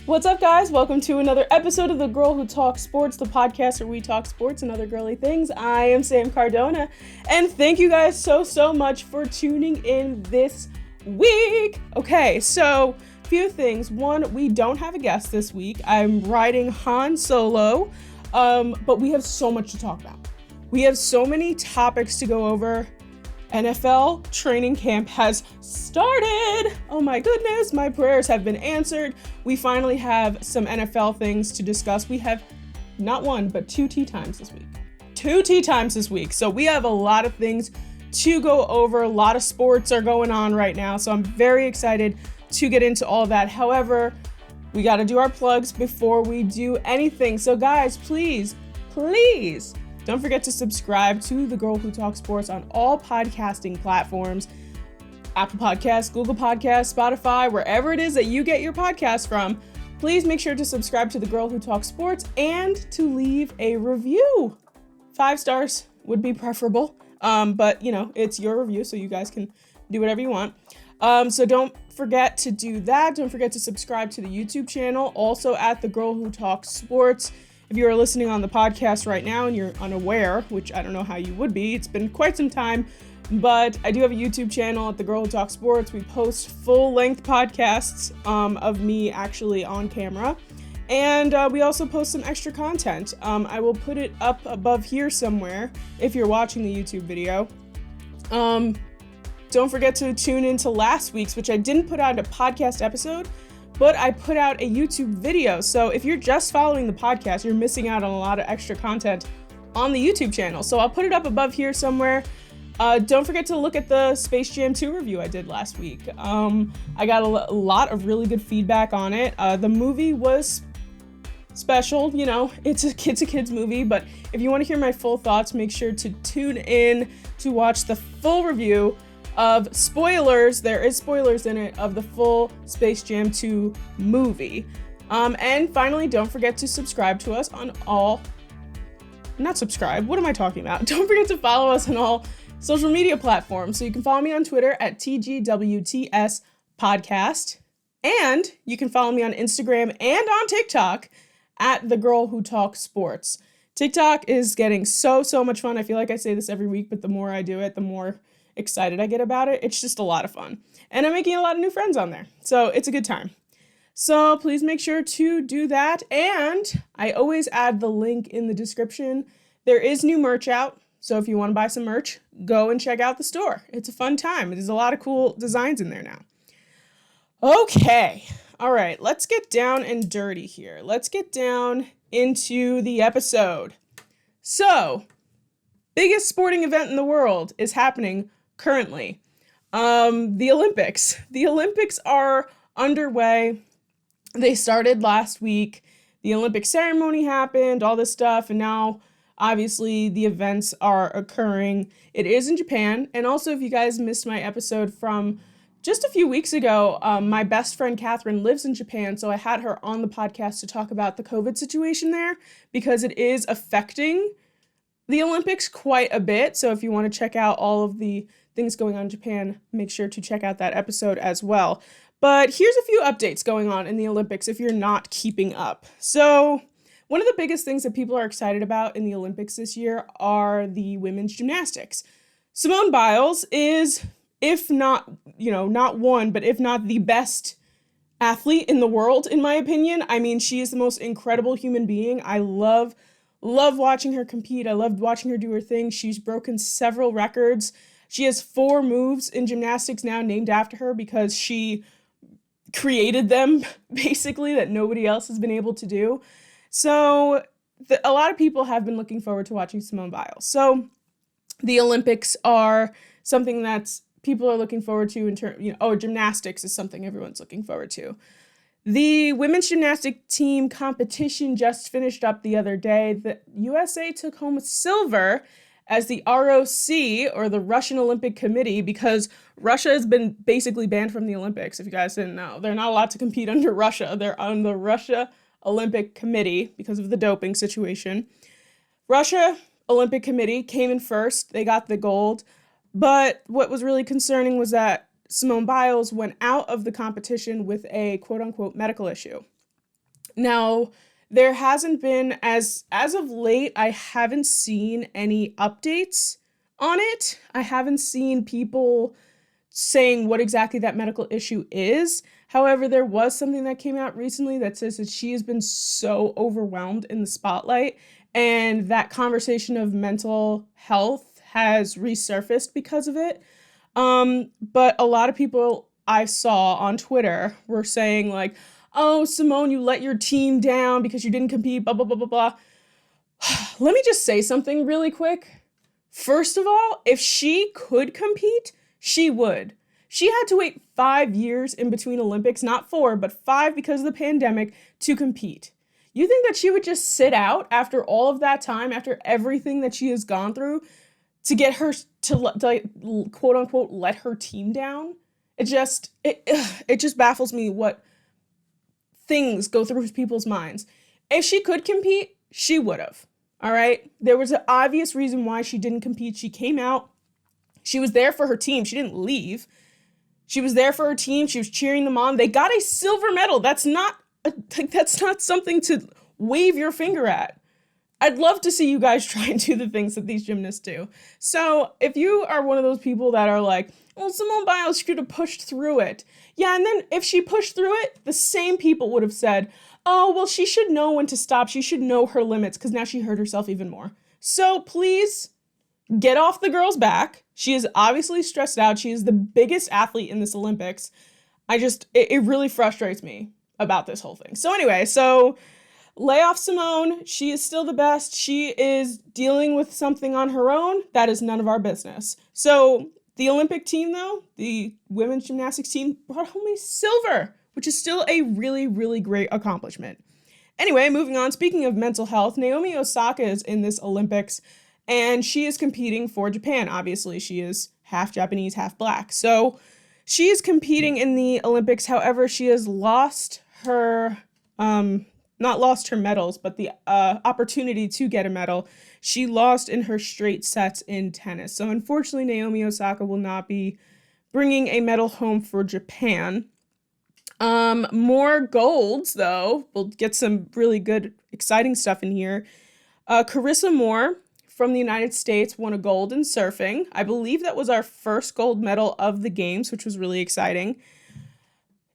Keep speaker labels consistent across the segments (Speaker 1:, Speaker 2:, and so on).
Speaker 1: What's up, guys? Welcome to another episode of The Girl Who Talks Sports, the podcast where we talk sports and other girly things. I am Sam Cardona, and thank you guys so much for tuning in this week. Okay, so a few things. One, we don't have a guest this week. I'm riding Han Solo, but we have so much to talk about. We have so many topics to go over. NFL training camp has started. Oh my goodness, my prayers have been answered. We finally have some NFL things to discuss. We have not one, but two tea times this week. So we have a lot of things to go over. A lot of sports are going on right now, so I'm very excited to get into all of that. However, we got to do our plugs before we do anything. So guys, please, don't forget to subscribe to The Girl Who Talks Sports on all podcasting platforms. Apple Podcasts, Google Podcasts, Spotify, wherever it is that you get your podcasts from. Please make sure to subscribe to The Girl Who Talks Sports and to leave a review. 5 stars would be preferable, but it's your review, so you guys can do whatever you want. So don't forget to do that. Don't forget to subscribe to the YouTube channel, also at The Girl Who Talks Sports. If you are listening on the podcast right now and you're unaware, which I don't know how you would be, it's been quite some time, but I do have a YouTube channel at The Girl Who Talks Sports. We post full-length podcasts of me actually on camera, and we also post some extra content. I will put it up above here somewhere if you're watching the YouTube video. Don't forget to tune into last week's, which I didn't put out a podcast episode, but I put out a YouTube video. So if you're just following the podcast, you're missing out on a lot of extra content on the YouTube channel. So I'll put it up above here somewhere. Don't forget to look at the Space Jam 2 review I did last week. I got a lot of really good feedback on it. The movie was special, it's a kid's movie, but if you want to hear my full thoughts, make sure to tune in to watch the full review of spoilers. There is spoilers in it of the full Space Jam 2 movie. And finally, don't forget to subscribe to us on all, not subscribe, what am I talking about? Don't forget to follow us on all social media platforms. So you can follow me on Twitter at TGWTS Podcast. And you can follow me on Instagram and on TikTok at The Girl Who Talks Sports. TikTok is getting so much fun. I feel like I say this every week, but the more I do it, the more excited I get about it. It's just a lot of fun. And I'm making a lot of new friends on there. So it's a good time. So please make sure to do that. And I always add the link in the description. There is new merch out. So if you want to buy some merch, go and check out the store. It's a fun time. There's a lot of cool designs in there now. Okay. All right. Let's get down and dirty here. Let's get down into the episode. So, biggest sporting event in the world is happening currently. The Olympics. The Olympics are underway. They started last week. The Olympic ceremony happened, all this stuff, and now obviously the events are occurring. It is in Japan, and also if you guys missed my episode from just a few weeks ago, my best friend Catherine lives in Japan, so I had her on the podcast to talk about the COVID situation there because it is affecting the Olympics quite a bit. So if you want to check out all of the things going on in Japan, make sure to check out that episode as well. But here's a few updates going on in the Olympics if you're not keeping up. So one of the biggest things that people are excited about in the Olympics this year are the women's gymnastics. Simone Biles is, if not, not one, but if not the best athlete in the world, in my opinion. I mean, she is the most incredible human being. I love watching her compete. I love watching her do her thing. She's broken several records. She has 4 moves in gymnastics now named after her because she created them, basically, that nobody else has been able to do. So a lot of people have been looking forward to watching Simone Biles. So the Olympics are something that's people are looking forward to in terms, gymnastics is something everyone's looking forward to. The women's gymnastic team competition just finished up the other day. The USA took home silver as the ROC, or the Russian Olympic Committee, because Russia has been basically banned from the Olympics, if you guys didn't know. They're not allowed to compete under Russia. They're on the Russia Olympic Committee because of the doping situation. Russia Olympic Committee came in first. They got the gold. But what was really concerning was that Simone Biles went out of the competition with a quote unquote medical issue. Now, there hasn't been, as of late, I haven't seen any updates on it. I haven't seen people saying what exactly that medical issue is. However, there was something that came out recently that says that she has been so overwhelmed in the spotlight, and that conversation of mental health has resurfaced because of it. But a lot of people I saw on Twitter were saying like, oh, Simone, you let your team down because you didn't compete, blah, blah, blah, blah, blah. Let me just say something really quick. First of all, if she could compete, she would. She had to wait 5 years in between Olympics, not 4, but 5 because of the pandemic, to compete. You think that she would just sit out after all of that time, after everything that she has gone through, to get her to quote unquote let her team down? It just baffles me what things go through people's minds. If she could compete, she would have. All right. There was an obvious reason why she didn't compete. She came out. She was there for her team. She didn't leave. She was there for her team. She was cheering them on. They got a silver medal. That's not something to wave your finger at. I'd love to see you guys try and do the things that these gymnasts do. So if you are one of those people that are like, well, Simone Biles could have pushed through it. Yeah, and then if she pushed through it, the same people would have said, oh, well, she should know when to stop. She should know her limits because now she hurt herself even more. So please get off the girl's back. She is obviously stressed out. She is the biggest athlete in this Olympics. It really frustrates me about this whole thing. So anyway, lay off Simone. She is still the best. She is dealing with something on her own. That is none of our business. So the Olympic team, though, the women's gymnastics team, brought home a silver, which is still a really, really great accomplishment. Anyway, moving on. Speaking of mental health, Naomi Osaka is in this Olympics, and she is competing for Japan. Obviously, she is half Japanese, half black. So she is competing in the Olympics. However, she has lost her, not lost her medals, but the opportunity to get a medal. She lost in her straight sets in tennis. So unfortunately, Naomi Osaka will not be bringing a medal home for Japan. More golds, though. We'll get some really good, exciting stuff in here. Carissa Moore from the United States won a gold in surfing. I believe that was our first gold medal of the games, which was really exciting.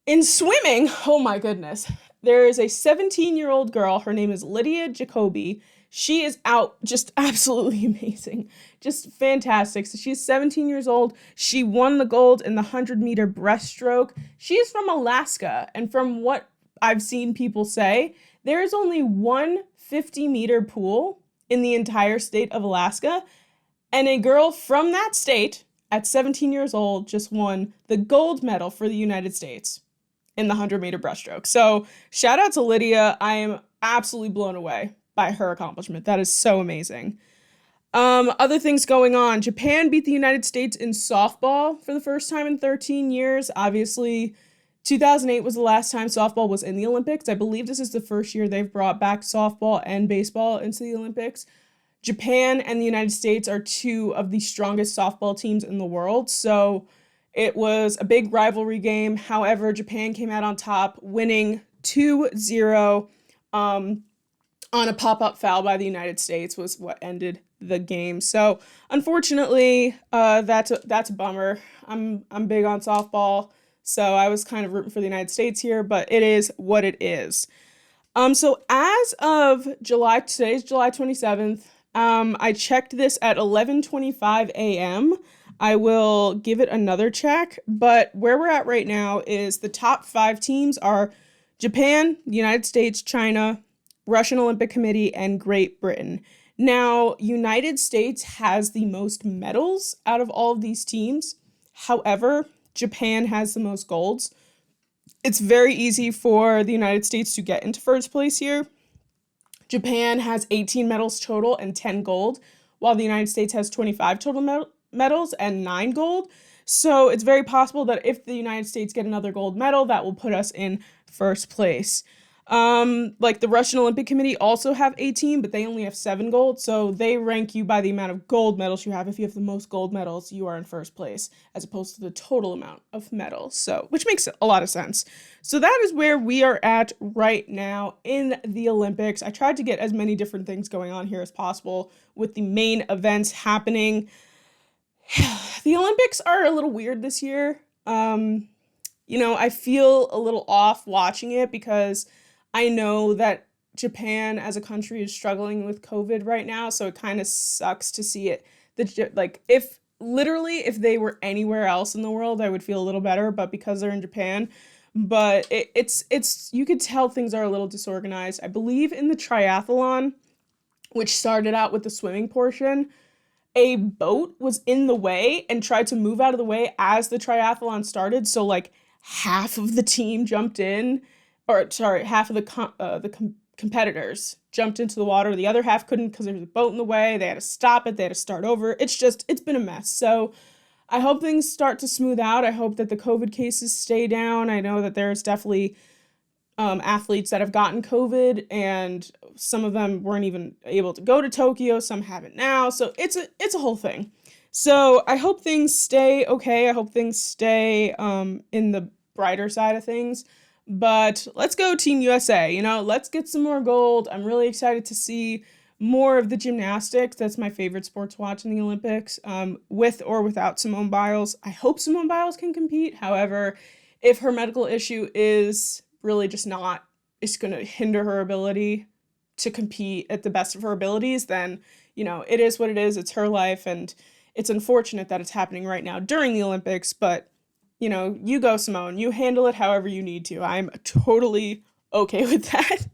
Speaker 1: In swimming, oh my goodness, there is a 17-year-old girl. Her name is Lydia Jacoby. She is out just absolutely amazing, just fantastic. So she's 17 years old. She won the gold in the 100-meter breaststroke. She is from Alaska, and from what I've seen people say, there is only one 50-meter pool in the entire state of Alaska, and a girl from that state at 17 years old just won the gold medal for the United States in the 100-meter breaststroke. So shout out to Lydia. I am absolutely blown away by her accomplishment. That is so amazing. Other things going on. Japan beat the United States in softball for the first time in 13 years. Obviously, 2008 was the last time softball was in the Olympics. I believe this is the first year they've brought back softball and baseball into the Olympics. Japan and the United States are two of the strongest softball teams in the world. So it was a big rivalry game. However, Japan came out on top, winning 2-0 on a pop-up foul by the United States was what ended the game. So unfortunately, that's a bummer. I'm big on softball, so I was kind of rooting for the United States here, but it is what it is. So as of today's July 27th, I checked this at 11:25 a.m. I will give it another check, but where we're at right now is the top 5 teams are Japan, the United States, China, Russian Olympic Committee, and Great Britain. Now, United States has the most medals out of all of these teams. However, Japan has the most golds. It's very easy for the United States to get into first place here. Japan has 18 medals total and 10 gold, while the United States has 25 total medals and 9 gold. So it's very possible that if the United States get another gold medal, that will put us in first place. Like the Russian Olympic Committee also have 18, but they only have 7 gold. So they rank you by the amount of gold medals you have. If you have the most gold medals, you are in first place, as opposed to the total amount of medals. So, which makes a lot of sense. So that is where we are at right now in the Olympics. I tried to get as many different things going on here as possible with the main events happening. The Olympics are a little weird this year. I feel a little off watching it because I know that Japan as a country is struggling with COVID right now, so it kind of sucks to see it. If they were anywhere else in the world, I would feel a little better, but because they're in Japan, but it's you could tell things are a little disorganized. I believe in the triathlon, which started out with the swimming portion, a boat was in the way and tried to move out of the way as the triathlon started, so like half of the team jumped in. Half of the competitors jumped into the water. The other half couldn't because there was a boat in the way. They had to stop it. They had to start over. It's been a mess. So I hope things start to smooth out. I hope that the COVID cases stay down. I know that there's definitely athletes that have gotten COVID, and some of them weren't even able to go to Tokyo. Some haven't now. So it's a whole thing. So I hope things stay okay. I hope things stay in the brighter side of things. But let's go Team USA, let's get some more gold. I'm really excited to see more of the gymnastics. That's my favorite sport to watch in the Olympics, with or without Simone Biles. I hope Simone Biles can compete. However, if her medical issue is really just not, it's going to hinder her ability to compete at the best of her abilities, then, it is what it is. It's her life, and it's unfortunate that it's happening right now during the Olympics, but you go, Simone. You handle it however you need to. I'm totally okay with that.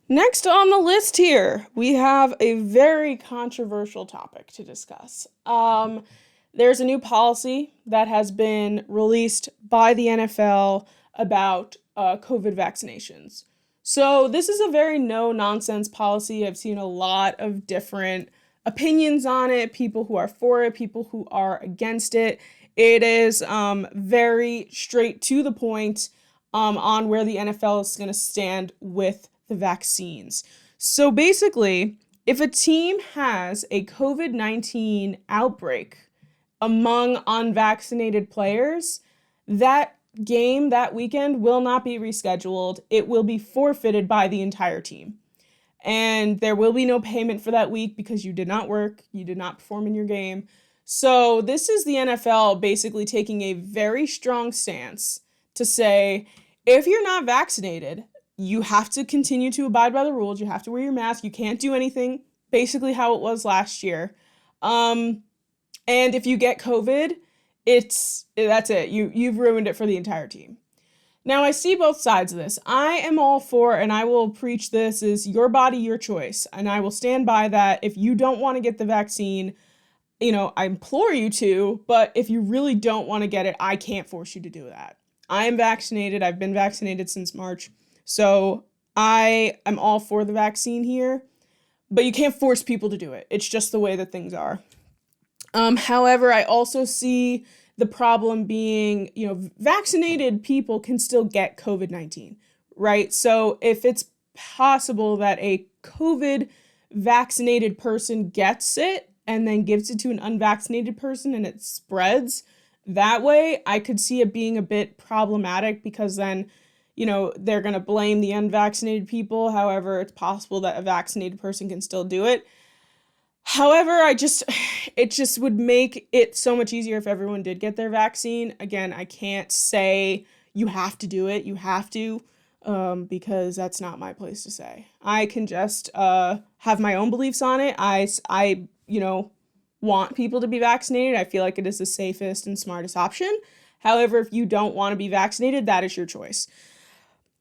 Speaker 1: Next on the list here, we have a very controversial topic to discuss. There's a new policy that has been released by the NFL about COVID vaccinations. So this is a very no-nonsense policy. I've seen a lot of different opinions on it, people who are for it, people who are against it. It is very straight to the point on where the NFL is going to stand with the vaccines. So basically, if a team has a COVID-19 outbreak among unvaccinated players, that game that weekend will not be rescheduled. It will be forfeited by the entire team. And there will be no payment for that week because you did not work, you did not perform in your game. So this is the NFL basically taking a very strong stance to say, if you're not vaccinated, you have to continue to abide by the rules. You have to wear your mask. You can't do anything, basically how it was last year. And if you get COVID, that's it. You've ruined it for the entire team. Now, I see both sides of this. I am all for, and I will preach this, is your body, your choice. And I will stand by that. If you don't want to get the vaccine, I implore you to, but if you really don't want to get it, I can't force you to do that. I am vaccinated. I've been vaccinated since March. So I am all for the vaccine here, but you can't force people to do it. It's just the way that things are. However, I also see the problem being, vaccinated people can still get COVID-19, right? So if it's possible that a COVID vaccinated person gets it and then gives it to an unvaccinated person and it spreads that way, I could see it being a bit problematic because then, they're going to blame the unvaccinated people. However, it's possible that a vaccinated person can still do it. However, it just would make it so much easier if everyone did get their vaccine. Again, I can't say you have to do it. You have to, because that's not my place to say. I can just have my own beliefs on it. I want people to be vaccinated. I feel like it is the safest and smartest option. However, if you don't want to be vaccinated, that is your choice.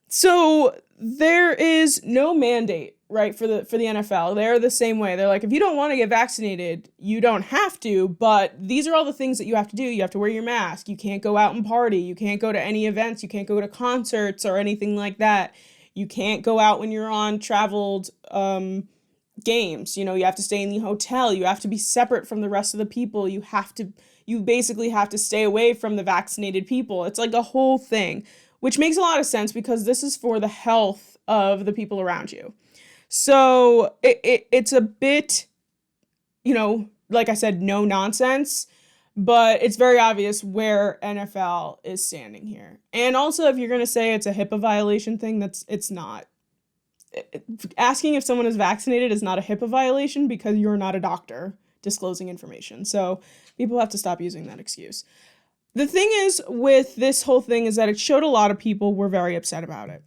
Speaker 1: So there is no mandate, right, for the NFL. They're the same way. They're like, if you don't want to get vaccinated, you don't have to, but these are all the things that you have to do. You have to wear your mask. You can't go out and party. You can't go to any events. You can't go to concerts or anything like that. You can't go out when you're on traveled games. You have to stay in the hotel. You have to be separate from the rest of the people. You basically have to stay away from the vaccinated people. It's like a whole thing. which makes a lot of sense because this is for the health of the people around you. So it's a bit, like I said, no nonsense, but it's very obvious where NFL is standing here. And also, if you're going to say it's a HIPAA violation thing, it's not. Asking if someone is vaccinated is not a HIPAA violation because you're not a doctor disclosing information. So people have to stop using that excuse. The thing is with this whole thing is that it showed a lot of people were very upset about it.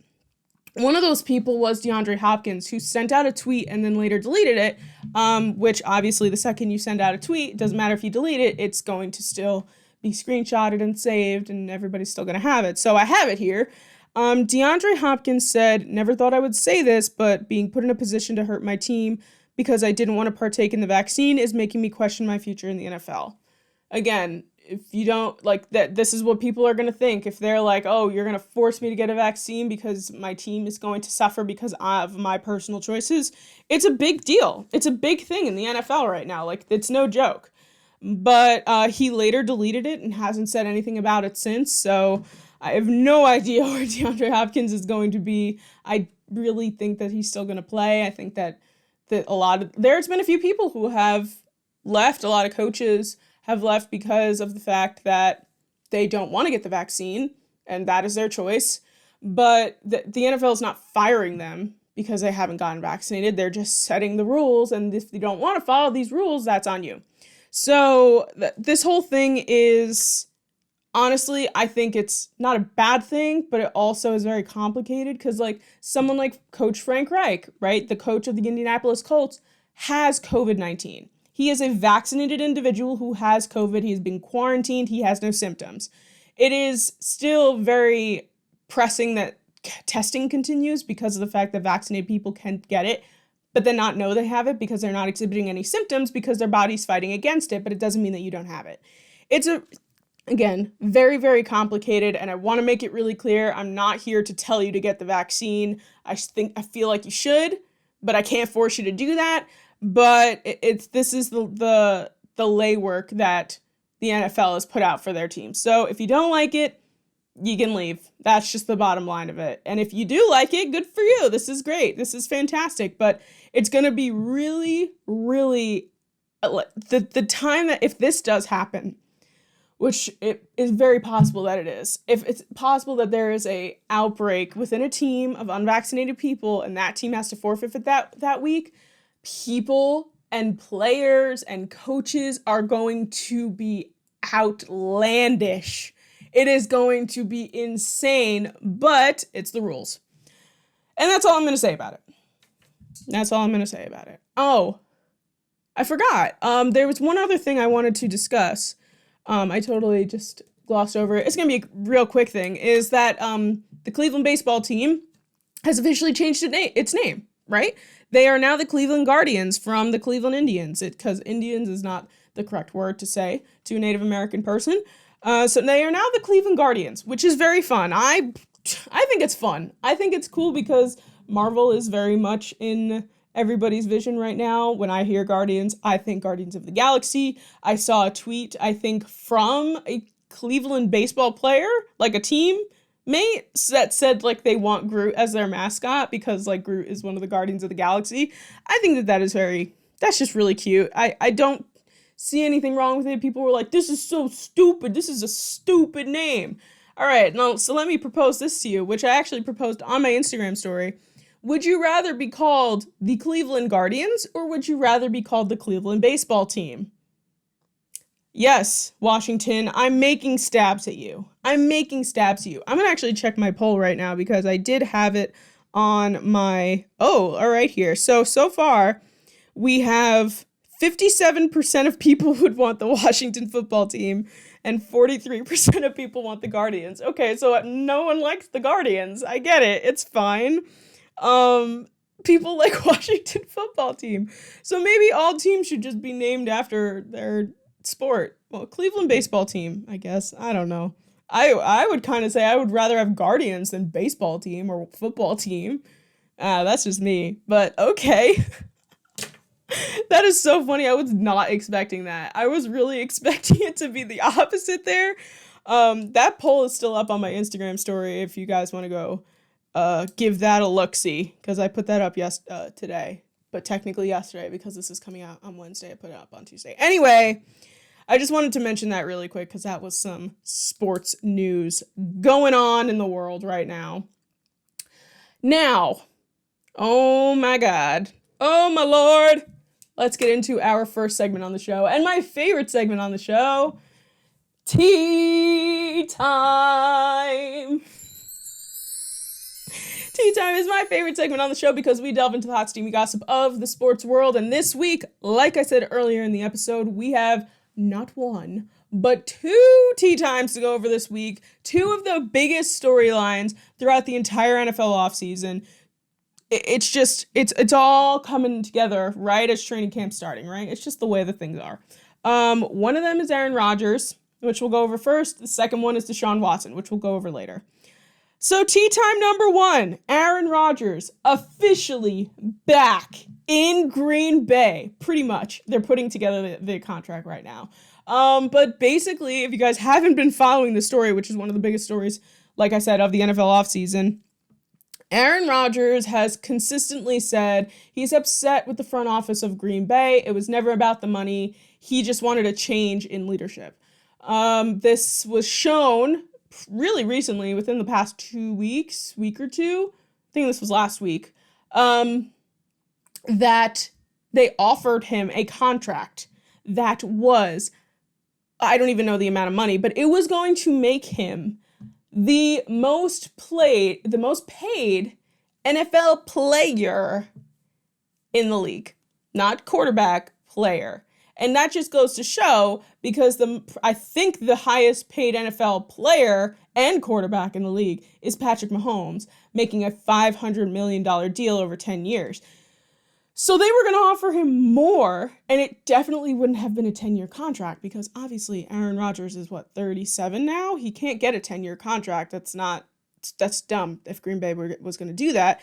Speaker 1: One of those people was DeAndre Hopkins, who sent out a tweet and then later deleted it, which obviously the second you send out a tweet, it doesn't matter if you delete it, it's going to still be screenshotted and saved and everybody's still going to have it. So I have it here. DeAndre Hopkins said, "Never thought I would say this, but being put in a position to hurt my team because I didn't want to partake in the vaccine is making me question my future in the NFL." Again, if you don't like that, this is what people are going to think. If they're like, "Oh, you're going to force me to get a vaccine because my team is going to suffer because of my personal choices." It's a big deal. It's a big thing in the NFL right now. Like, it's no joke. But he later deleted it and hasn't said anything about it since. So I have no idea where DeAndre Hopkins is going to be. I really think that he's still going to play. I think that there's been a few people who have left. A lot of coaches have left because of the fact that they don't want to get the vaccine, and that is their choice. But the NFL is not firing them because they haven't gotten vaccinated. They're just setting the rules, and if you don't want to follow these rules, that's on you. So this whole thing is, honestly, I think it's not a bad thing, but it also is very complicated because, like, someone like Coach Frank Reich, right, the coach of the Indianapolis Colts, has COVID-19. He is a vaccinated individual who has COVID. He has been quarantined. He has no symptoms. It is still very pressing that testing continues because of the fact that vaccinated people can get it, but then not know they have it because they're not exhibiting any symptoms because their body's fighting against it, but it doesn't mean that you don't have it. It's again, very, very complicated, and I want to make it really clear. I'm not here to tell you to get the vaccine. I feel like you should, but I can't force you to do that. But this is the lay work that the NFL has put out for their team. So if you don't like it, you can leave. That's just the bottom line of it. And if you do like it, good for you. This is great. This is fantastic. But it's going to be really, really the time that if this does happen, which it is very possible that it is. If it's possible that there is a outbreak within a team of unvaccinated people and that team has to forfeit for that week, people and players and coaches are going to be outlandish. It is going to be insane, but it's the rules. And that's all I'm going to say about it. Oh, I forgot. There was one other thing I wanted to discuss. I totally just glossed over it. It's going to be a real quick thing, is that the Cleveland baseball team has officially changed its name, right? They are now the Cleveland Guardians from the Cleveland Indians, because Indians is not the correct word to say to a Native American person. So they are now the Cleveland Guardians, which is very fun. I think it's fun. I think it's cool because Marvel is very much in everybody's vision right now. When I hear Guardians, I think Guardians of the Galaxy. I saw a tweet, I think, from a Cleveland baseball player, like a teammate, that said, like, they want Groot as their mascot because, like, Groot is one of the Guardians of the Galaxy. I think that's just really cute. I don't see anything wrong with it. People were like, this is so stupid. This is a stupid name. All right, now, so let me propose this to you, which I actually proposed on my Instagram story. Would you rather be called the Cleveland Guardians, or would you rather be called the Cleveland baseball team? Yes, Washington, I'm making stabs at you. I'm going to actually check my poll right now because I did have it on my... Oh, all right here. So far, we have 57% of people would want the Washington football team and 43% of people want the Guardians. Okay, so no one likes the Guardians. I get it. It's fine. People like Washington football team. So maybe all teams should just be named after their sport. Well, Cleveland baseball team, I guess. I don't know. I would kind of say I would rather have Guardians than baseball team or football team. That's just me. But okay. That is so funny. I was not expecting that. I was really expecting it to be the opposite there. That poll is still up on my Instagram story if you guys want to go give that a look-see, because I put that up today, but technically yesterday because this is coming out on Wednesday. I put it up on Tuesday. Anyway, I just wanted to mention that really quick because that was some sports news going on in the world right now. Now, oh my God. Oh my Lord. Let's get into our first segment on the show, and my favorite segment on the show, Tea Time. Tea Time is my favorite segment on the show because we delve into the hot, steamy gossip of the sports world. And this week, like I said earlier in the episode, we have not one, but two tea times to go over this week. Two of the biggest storylines throughout the entire NFL offseason. It's all coming together right as training camp's starting, right? It's just the way the things are. One of them is Aaron Rodgers, which we'll go over first. The second one is Deshaun Watson, which we'll go over later. So tea time number one, Aaron Rodgers officially back in Green Bay. Pretty much. They're putting together the contract right now. But basically, if you guys haven't been following the story, which is one of the biggest stories, like I said, of the NFL offseason, Aaron Rodgers has consistently said he's upset with the front office of Green Bay. It was never about the money. He just wanted a change in leadership. This was shown really recently, within the past week or two. I think this was last week, that they offered him a contract that was, I don't even know the amount of money, but it was going to make him the most paid NFL player in the league. Not quarterback, player. And that just goes to show, because I think the highest paid NFL player and quarterback in the league is Patrick Mahomes, making a $500 million deal over 10 years. So they were going to offer him more, and it definitely wouldn't have been a 10-year contract, because obviously Aaron Rodgers is, 37 now? He can't get a 10-year contract. That's dumb if Green Bay was going to do that.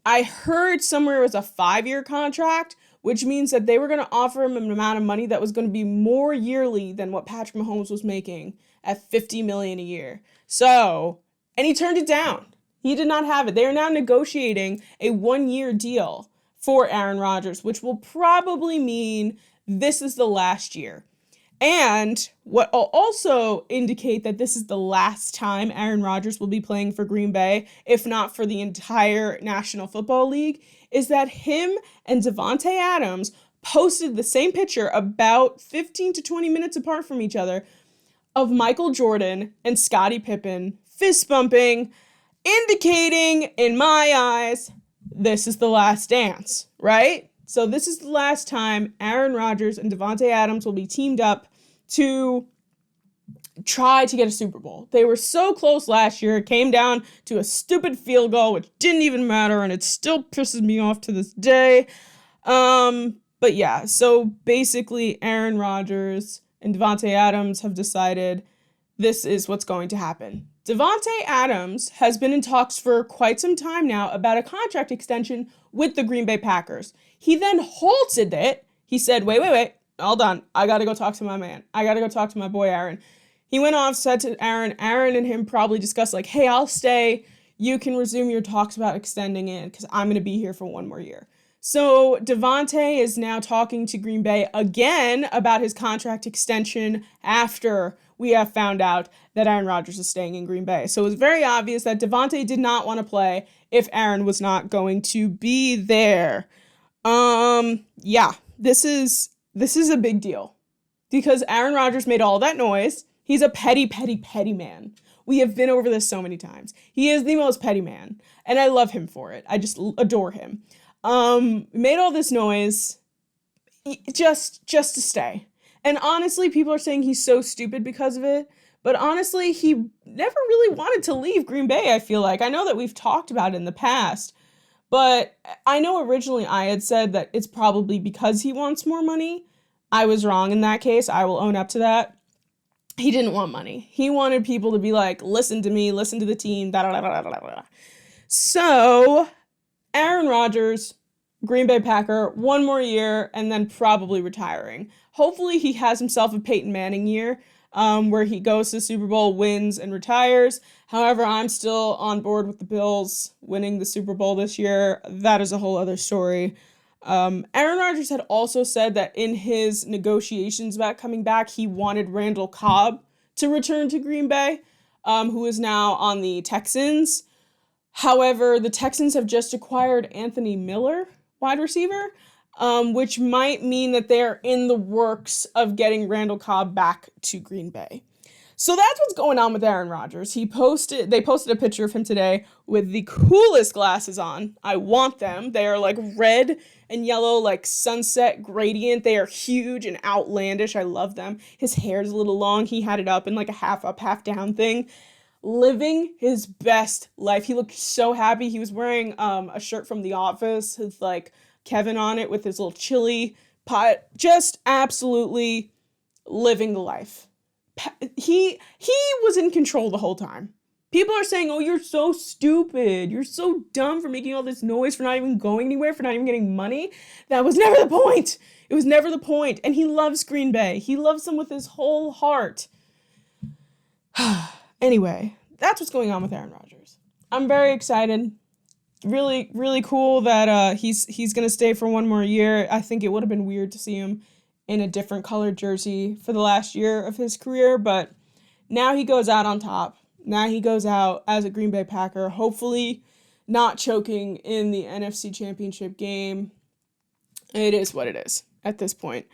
Speaker 1: I heard somewhere it was a 5-year contract, which means that they were going to offer him an amount of money that was going to be more yearly than what Patrick Mahomes was making at $50 million a year. So, and he turned it down. He did not have it. They are now negotiating a 1-year deal for Aaron Rodgers, which will probably mean this is the last year. And what will also indicate that this is the last time Aaron Rodgers will be playing for Green Bay, if not for the entire National Football League, is that him and Davante Adams posted the same picture about 15 to 20 minutes apart from each other of Michael Jordan and Scottie Pippen fist bumping, indicating, in my eyes, this is the last dance, right? So this is the last time Aaron Rodgers and Davante Adams will be teamed up to try to get a Super Bowl. They were so close last year. It came down to a stupid field goal, which didn't even matter, and it still pisses me off to this day. But yeah, so basically Aaron Rodgers and Davante Adams have decided this is what's going to happen. Davante Adams has been in talks for quite some time now about a contract extension with the Green Bay Packers. He then halted it. He said, wait, all done. I got to go talk to my man. I got to go talk to my boy Aaron. He went off, said to Aaron and him probably discussed like, hey, I'll stay. You can resume your talks about extending it because I'm going to be here for 1 more year. So Davante is now talking to Green Bay again about his contract extension after we have found out that Aaron Rodgers is staying in Green Bay. So it's very obvious that Davante did not want to play if Aaron was not going to be there. Yeah, this is a big deal because Aaron Rodgers made all that noise. He's a petty man. We have been over this so many times. He is the most petty man, and I love him for it. I just adore him. Made all this noise just to stay. And honestly, people are saying he's so stupid because of it. But honestly, he never really wanted to leave Green Bay, I feel like. I know that we've talked about it in the past. But I know originally I had said that it's probably because he wants more money. I was wrong in that case. I will own up to that. He didn't want money. He wanted people to be like, listen to me, listen to the team, da da da da da da. So Aaron Rodgers Green Bay Packer one more year and then probably retiring. Hopefully he has himself a Peyton Manning year where he goes to the Super Bowl, wins, and retires. However, I'm still on board with the Bills winning the Super Bowl this year. That is a whole other story. Aaron Rodgers had also said that in his negotiations about coming back, he wanted Randall Cobb to return to Green Bay, who is now on the Texans. However, the Texans have just acquired Anthony Miller, wide receiver, which might mean that they're in the works of getting Randall Cobb back to Green Bay. So that's what's going on with Aaron Rodgers. They posted a picture of him today with the coolest glasses on. I want them. They are like red and yellow, like sunset gradient. They are huge and outlandish. I love them. His hair's a little long. He had it up in like a half up, half down thing. Living his best life. He looked so happy. He was wearing a shirt from The Office with like Kevin on it with his little chili pot. Just absolutely living the life. He was in control the whole time. People are saying, oh, you're so stupid. You're so dumb for making all this noise, for not even going anywhere, for not even getting money. That was never the point. It was never the point. And he loves Green Bay. He loves them with his whole heart. Anyway, that's what's going on with Aaron Rodgers. I'm very excited. Really, really cool that he's going to stay for one more year. I think it would have been weird to see him in a different colored jersey for the last year of his career, but now he goes out on top. Now he goes out as a Green Bay Packer, hopefully not choking in the NFC Championship game. It is what it is at this point.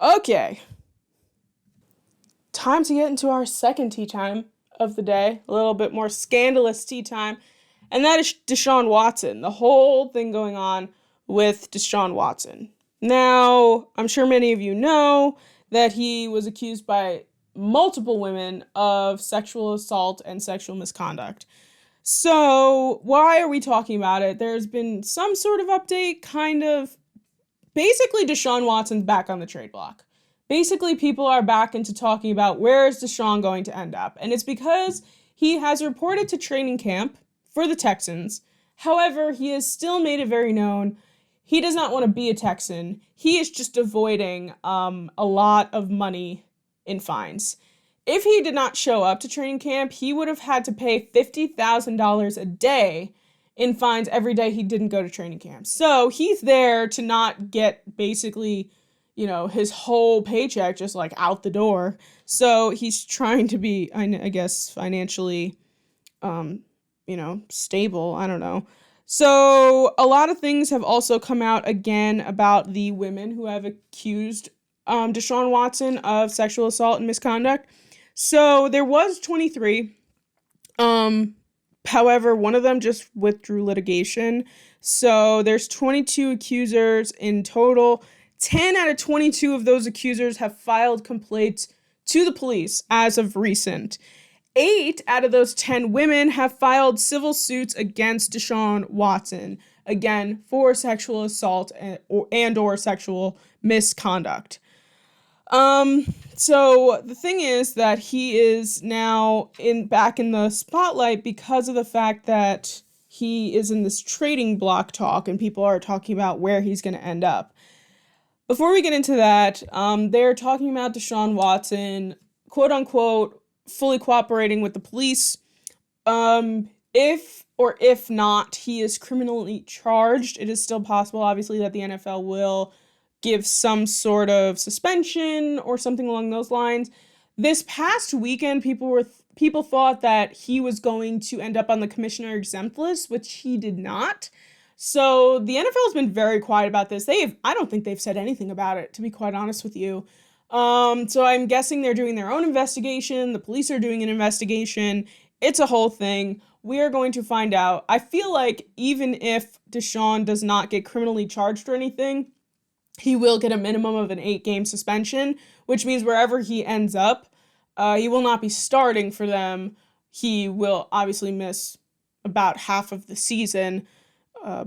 Speaker 1: Okay. Time to get into our second tea time of the day, a little bit more scandalous tea time, and that is Deshaun Watson, the whole thing going on with Deshaun Watson. Now, I'm sure many of you know that he was accused by multiple women of sexual assault and sexual misconduct. So, why are we talking about it? There's been some sort of update, kind of. Basically, Deshaun Watson's back on the trade block. Basically, people are back into talking about where is Deshaun going to end up. And it's because he has reported to training camp for the Texans. However, he has still made it very known he does not want to be a Texan. He is just avoiding a lot of money in fines. If he did not show up to training camp, he would have had to pay $50,000 a day in fines every day he didn't go to training camp. So he's there to not get basically, his whole paycheck just like out the door. So he's trying to be, I guess, financially, stable. I don't know. So a lot of things have also come out again about the women who have accused Deshaun Watson of sexual assault and misconduct. So there was 23. However, one of them just withdrew litigation. So there's 22 accusers in total. 10 out of 22 of those accusers have filed complaints to the police as of recent. 8 out of those 10 women have filed civil suits against Deshaun Watson, again, for sexual assault and or sexual misconduct. So the thing is that he is now back in the spotlight because of the fact that he is in this trading block talk and people are talking about where he's going to end up. Before we get into that, they're talking about Deshaun Watson, quote unquote, fully cooperating with the police. If not, he is criminally charged. It is still possible, obviously, that the NFL will give some sort of suspension or something along those lines. This past weekend, people thought that he was going to end up on the commissioner exempt list, which he did not. So the NFL has been very quiet about this. I don't think they've said anything about it, to be quite honest with you. So I'm guessing they're doing their own investigation. The police are doing an investigation. It's a whole thing. We are going to find out. I feel like even if Deshaun does not get criminally charged or anything, he will get a minimum of an 8-game suspension, which means wherever he ends up, he will not be starting for them. He will obviously miss about half of the season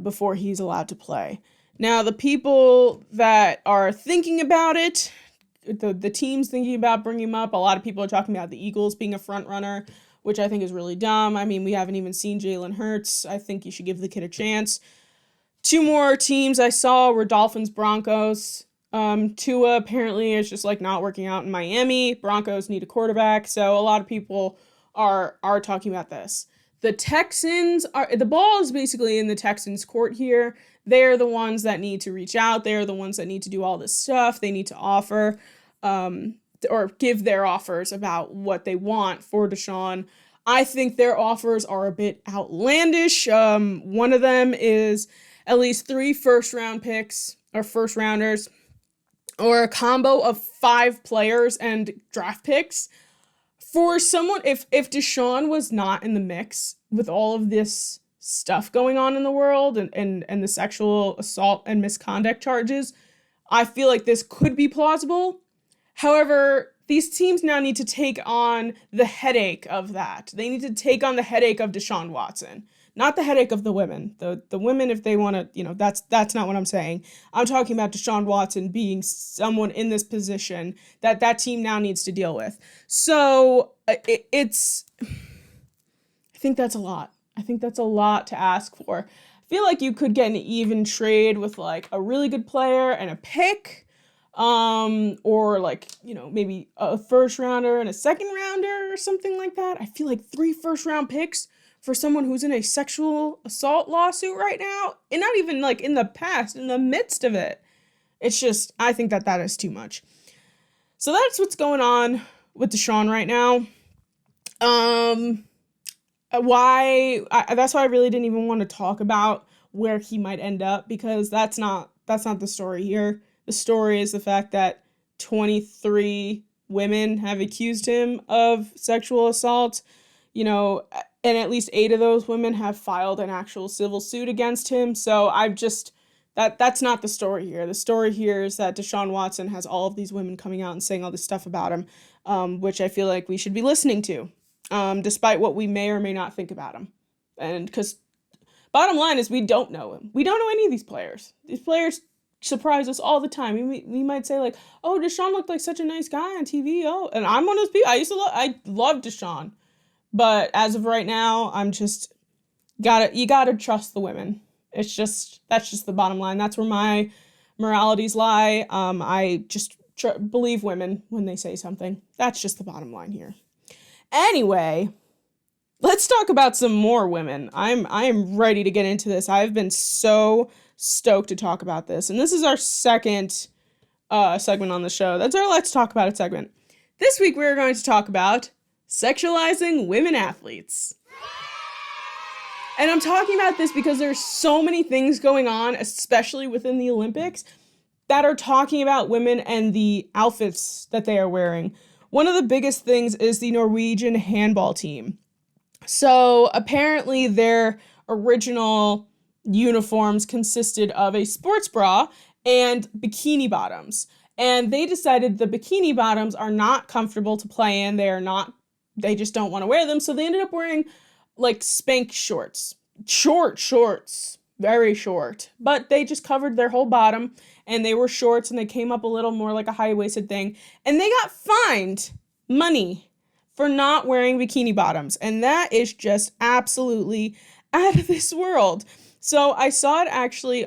Speaker 1: before he's allowed to play. Now, the people that are thinking about it, the teams thinking about bringing him up, a lot of people are talking about the Eagles being a front runner, which I think is really dumb. I mean, we haven't even seen Jalen Hurts. I think you should give the kid a chance. Two more teams I saw were Dolphins, Broncos. Tua apparently is just like not working out in Miami. Broncos need a quarterback, so a lot of people are talking about this. The ball is basically in the Texans' court here. They're the ones that need to reach out. They're the ones that need to do all this stuff. They need to offer, or give their offers about what they want for Deshaun. I think their offers are a bit outlandish. One of them is at least 3 first-round picks or first-rounders, or a combo of 5 players and draft picks. For someone, if Deshaun was not in the mix with all of this stuff going on in the world and the sexual assault and misconduct charges, I feel like this could be plausible. However, these teams now need to take on the headache of that. They need to take on the headache of Deshaun Watson, not the headache of the women. The women, if they want to, that's not what I'm saying. I'm talking about Deshaun Watson being someone in this position that team now needs to deal with. So I think that's a lot. I think that's a lot to ask for. I feel like you could get an even trade with like a really good player and a pick. Or like, maybe a first rounder and a second rounder or something like that. I feel like 3 first-round picks for someone who's in a sexual assault lawsuit right now, and not even like in the past, in the midst of it. It's just, I think that is too much. So that's what's going on with Deshaun right now. That's why I really didn't even want to talk about where he might end up, because that's not the story here. The story is the fact that 23 women have accused him of sexual assault, and at least 8 of those women have filed an actual civil suit against him. So that's not the story here. The story here is that Deshaun Watson has all of these women coming out and saying all this stuff about him, which I feel like we should be listening to, despite what we may or may not think about him. And because bottom line is we don't know him. We don't know any of these players. These players surprise us all the time. We might say like, oh, Deshaun looked like such a nice guy on TV. Oh, and I'm one of those people. I love Deshaun, but as of right now, I'm just you gotta trust the women. That's just the bottom line. That's where my moralities lie. I just believe women when they say something. That's just the bottom line here. Anyway, let's talk about some more women. I am ready to get into this. I've been so stoked to talk about this. And this is our second segment on the show. That's our Let's Talk About It segment. This week we're going to talk about sexualizing women athletes. And I'm talking about this because there's so many things going on, especially within the Olympics, that are talking about women and the outfits that they are wearing. One of the biggest things is the Norwegian handball team. So apparently their original uniforms consisted of a sports bra and bikini bottoms. And they decided the bikini bottoms are not comfortable to play in. They just don't want to wear them. So they ended up wearing like spank shorts. Short shorts. Very short. But they just covered their whole bottom, and they were shorts, and they came up a little more like a high-waisted thing. And they got fined money for not wearing bikini bottoms. And that is just absolutely out of this world. So I saw it actually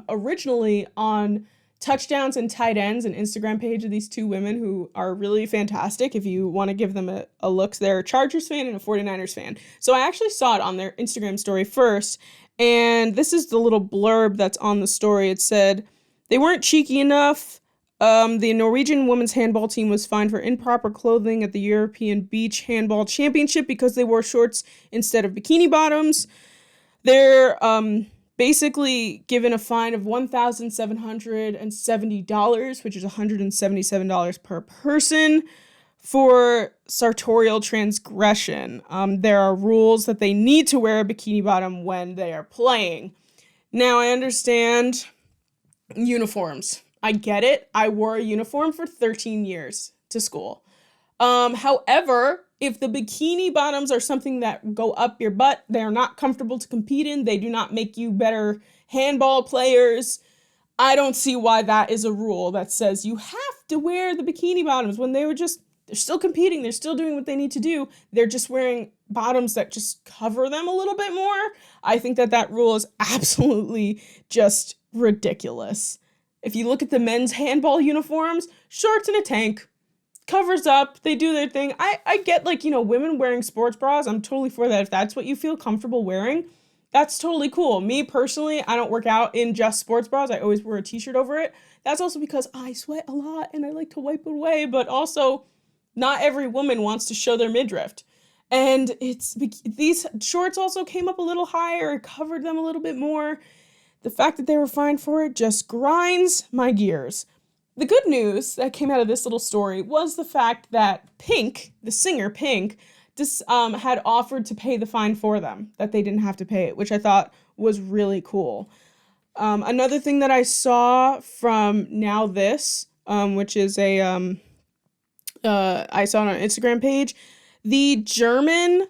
Speaker 1: originally on Touchdowns and Tight Ends, an Instagram page of these 2 women who are really fantastic. If you want to give them a look, they're a Chargers fan and a 49ers fan. So I actually saw it on their Instagram story first, and this is the little blurb that's on the story. It said, they weren't cheeky enough. The Norwegian women's handball team was fined for improper clothing at the European Beach Handball Championship because they wore shorts instead of bikini bottoms. They're basically given a fine of $1,770, which is $177 per person, for sartorial transgression. There are rules that they need to wear a bikini bottom when they are playing. Now, I understand uniforms. I get it. I wore a uniform for 13 years to school. However, if the bikini bottoms are something that go up your butt, they are not comfortable to compete in, they do not make you better handball players, I don't see why that is a rule that says you have to wear the bikini bottoms when they're still competing, they're still doing what they need to do, they're just wearing bottoms that just cover them a little bit more. I think that rule is absolutely just ridiculous. If you look at the men's handball uniforms, shorts and a tank, covers up, they do their thing. I get, like, you know, women wearing sports bras. I'm totally for that. If that's what you feel comfortable wearing, that's totally cool. Me personally, I don't work out in just sports bras. I always wear a t-shirt over it. That's also because I sweat a lot and I like to wipe it away, but also not every woman wants to show their midriff. And these shorts also came up a little higher, covered them a little bit more. The fact that they were fined for it just grinds my gears. The good news that came out of this little story was the fact that Pink, the singer Pink, had offered to pay the fine for them, that they didn't have to pay it, which I thought was really cool. Another thing that I saw from Now This, which is I saw it on an Instagram page, the German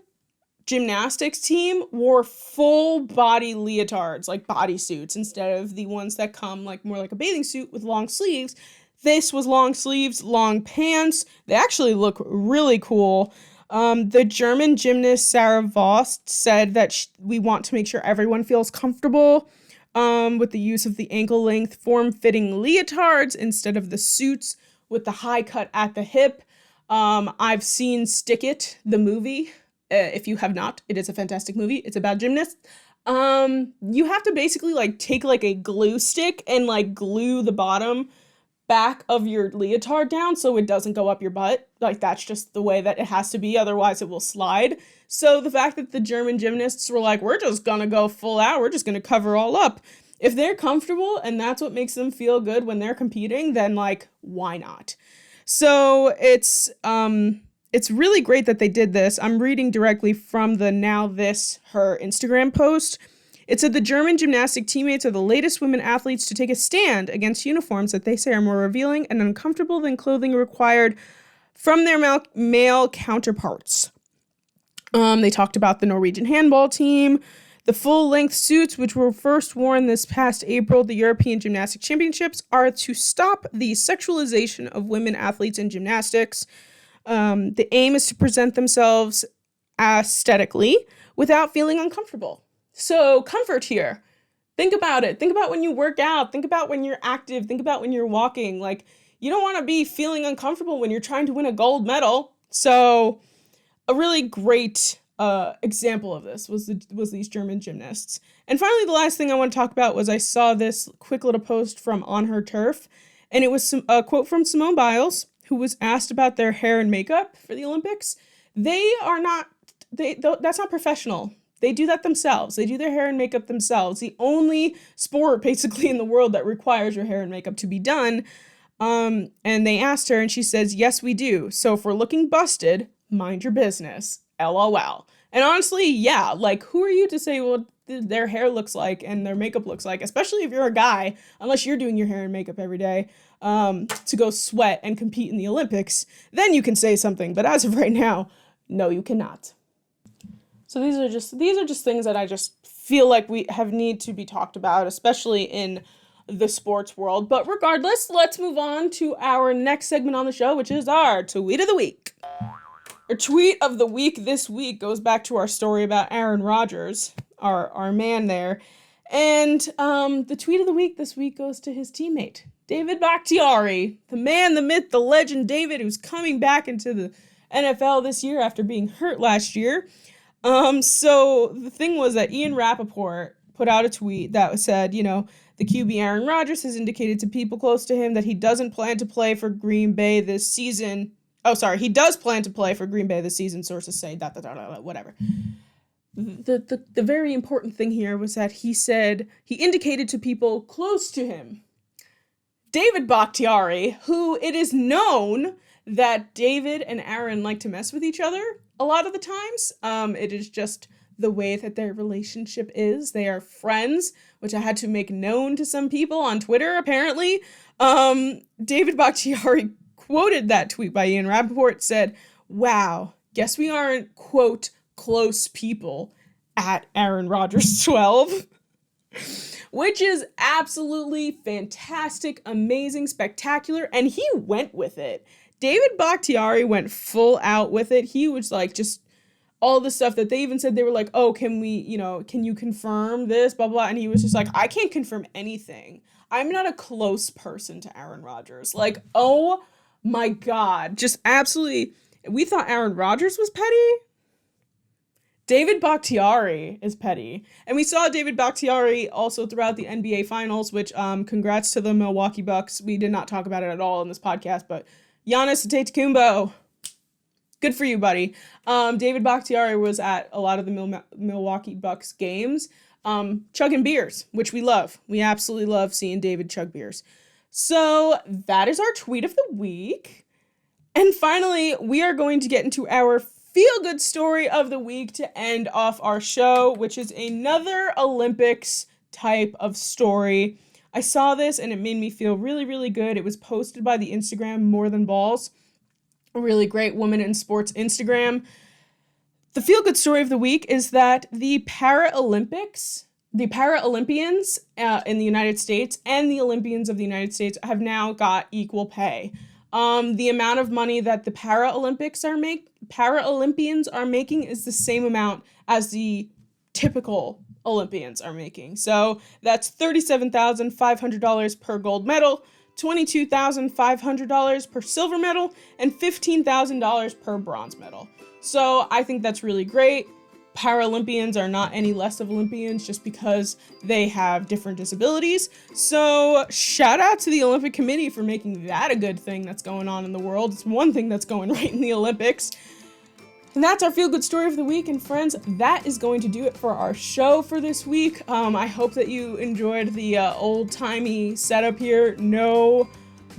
Speaker 1: gymnastics team wore full body leotards, like bodysuits, instead of the ones that come like more like a bathing suit with long sleeves. This was long sleeves, long pants. They actually look really cool. The German gymnast Sarah Vost said that we want to make sure everyone feels comfortable with the use of the ankle-length, form-fitting leotards instead of the suits with the high cut at the hip. I've seen Stick It, the movie. If you have not, it is a fantastic movie. It's about gymnasts. You have to basically like take like a glue stick and like glue the bottom back of your leotard down so it doesn't go up your butt. Like, that's just the way that it has to be, otherwise it will slide. So the fact that the German gymnasts were like, we're just gonna go full out, we're just gonna cover all up. If they're comfortable and that's what makes them feel good when they're competing, then like, why not? So it's really great that they did this. I'm reading directly from the Now This, her Instagram post. It said the German gymnastic teammates are the latest women athletes to take a stand against uniforms that they say are more revealing and uncomfortable than clothing required from their male counterparts. They talked about the Norwegian handball team, the full-length suits, which were first worn this past April. The European Gymnastic Championships are to stop the sexualization of women athletes in gymnastics. The aim is to present themselves aesthetically without feeling uncomfortable. So comfort here. Think about it. Think about when you work out. Think about when you're active. Think about when you're walking. Like, you don't want to be feeling uncomfortable when you're trying to win a gold medal. So a really great example of this was these German gymnasts. And finally, the last thing I want to talk about was I saw this quick little post from On Her Turf, and it was a quote from Simone Biles, who was asked about their hair and makeup for the Olympics. That's not professional. They do that themselves. They do their hair and makeup themselves. The only sport basically in the world that requires your hair and makeup to be done. And they asked her and she says, yes, we do. So if we're looking busted, mind your business. LOL. And honestly, yeah, like, who are you to say what their hair looks like and their makeup looks like, especially if you're a guy, unless you're doing your hair and makeup every day, to go sweat and compete in the Olympics, then you can say something. But as of right now, no, you cannot. So these are just things that I just feel like need to be talked about, especially in the sports world. But regardless, let's move on to our next segment on the show, which is our Tweet of the Week. Our Tweet of the Week this week goes back to our story about Aaron Rodgers, our man there. And the Tweet of the Week this week goes to his teammate, David Bakhtiari, the man, the myth, the legend, David, who's coming back into the NFL this year after being hurt last year. So the thing was that Ian Rappaport put out a tweet that said, you know, the QB Aaron Rodgers has indicated to people close to him that he doesn't plan to play for Green Bay this season. Oh, sorry, he does plan to play for Green Bay this season, sources say, whatever. The very important thing here was that he said, he indicated to people close to him, David Bakhtiari, who it is known that David and Aaron like to mess with each other a lot of the times. It is just the way that their relationship is. They are friends, which I had to make known to some people on Twitter, apparently. David Bakhtiari quoted that tweet by Ian Rappaport, said, wow, guess we aren't, quote, close people at Aaron Rodgers 12. Which is absolutely fantastic, amazing, spectacular, and he went with it. David Bakhtiari went full out with it. He was like just all the stuff that they even said, they were like, oh, can you confirm this, blah, blah. And he was just like, I can't confirm anything. I'm not a close person to Aaron Rodgers. Like, oh my God, just absolutely. We thought Aaron Rodgers was petty. David Bakhtiari is petty. And we saw David Bakhtiari also throughout the NBA Finals, which congrats to the Milwaukee Bucks. We did not talk about it at all in this podcast, but Giannis Antetokounmpo, good for you, buddy. David Bakhtiari was at a lot of the Milwaukee Bucks games, chugging beers, which we love. We absolutely love seeing David chug beers. So that is our tweet of the week. And finally, we are going to get into our feel-good story of the week to end off our show, which is another Olympics type of story. I saw this and it made me feel really, really good. It was posted by the Instagram More Than Balls, a really great woman in sports Instagram. The feel-good story of the week is that the Paraolympians in the United States and the Olympians of the United States have now got equal pay. The amount of money that the Paralympians are making is the same amount as the typical Olympians are making. So that's $37,500 per gold medal, $22,500 per silver medal, and $15,000 per bronze medal. So I think that's really great. Paralympians are not any less of Olympians just because they have different disabilities. So shout out to the Olympic Committee for making that a good thing that's going on in the world. It's one thing that's going right in the Olympics. And that's our feel-good story of the week. And friends, that is going to do it for our show for this week. I hope that you enjoyed the old-timey setup here. No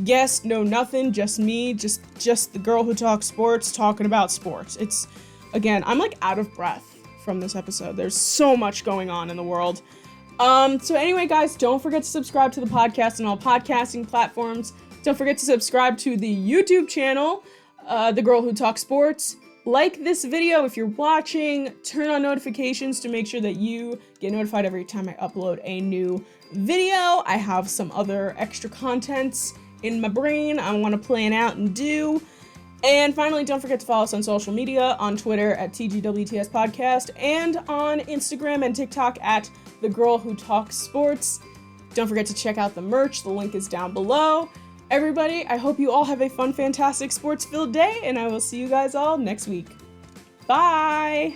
Speaker 1: guest, no nothing, just me, just the girl who talks sports, talking about sports. Again, I'm like out of breath from this episode. There's so much going on in the world. So anyway, guys, don't forget to subscribe to the podcast on all podcasting platforms. Don't forget to subscribe to the YouTube channel, The Girl Who Talks Sports. Like this video if you're watching. Turn on notifications to make sure that you get notified every time I upload a new video. I have some other extra contents in my brain I want to plan out and do. And finally, don't forget to follow us on social media, on Twitter at TGWTS Podcast, and on Instagram and TikTok at The Girl Who Talks Sports. Don't forget to check out the merch. The link is down below. Everybody, I hope you all have a fun, fantastic, sports-filled day, and I will see you guys all next week. Bye!